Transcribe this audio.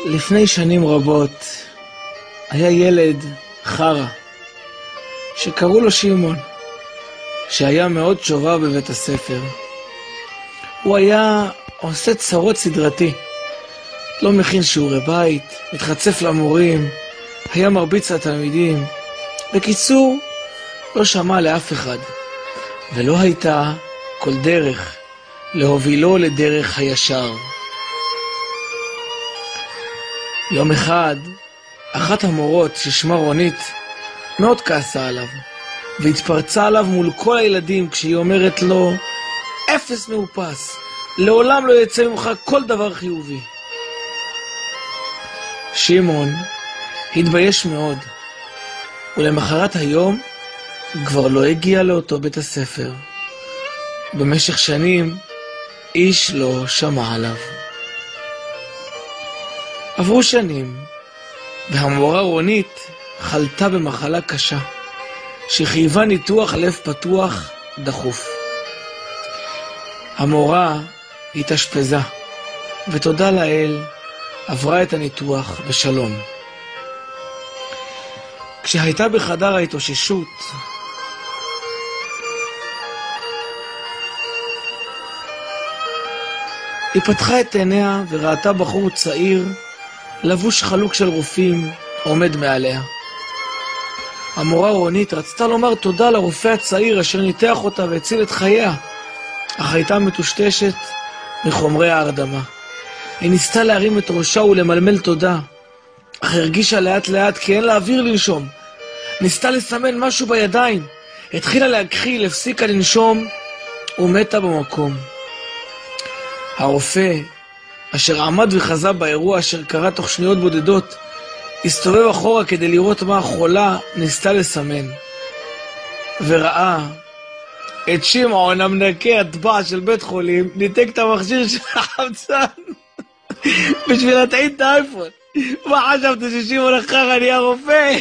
לפני שנים רבות היה ילד חרה שקראו לו שמעון, שהיה מאוד שובב בבית הספר. הוא היה עושה צרות סדרתי, לא מכין שיעורי בית, מתחצף למורים, היה מרביץ לתלמידים. בקיצור, לא שמע לאף אחד, ולא הייתה כל דרך להובילו לדרך הישר. יום אחד, אחת המורות ששמה רונית מאוד כעסה עליו, והתפרצה עליו מול כל הילדים כשהיא אומרת לו, אפס מאופס, לעולם לא יצא ממך כל דבר חיובי. שמעון התבייש מאוד, ולמחרת היום כבר לא הגיע לאותו בית הספר. במשך שנים איש לא שמע עליו. עברו שנים, והמורה רונית חלתה במחלה קשה, שחייבה ניתוח לב פתוח דחוף. המורה התאשפזה, ותודה לאל, עברה את הניתוח בשלום. כשהייתה בחדר ההתאוששות, היא פתחה את עיניה וראתה בחור צעיר, לבוש חלוק של רופאים, עומד מעליה. המורה רונית רצתה לומר תודה לרופא הצעיר אשר ניתח אותה והציל את חייה, אך הייתה מטושטשת מחומרי ההרדמה. היא ניסתה להרים את ראשה ולמלמל תודה, אך הרגישה לאט לאט כי אין לה אוויר לנשום. ניסתה לסמן משהו בידיים, התחילה להכחיל, הפסיקה לנשום ומתה במקום. הרופא, אשר עמד וחזה באירוע אשר קרה תוך שניות בודדות, הסתובב אחורה כדי לראות מה החולה ניסתה לסמן, וראה את שמעון המנקה הטבע של בית חולים ניתק את המכשיר של החמצן בשביל להטעין את האייפון. מה חשבת, ששמעון החרה נהיה רופא?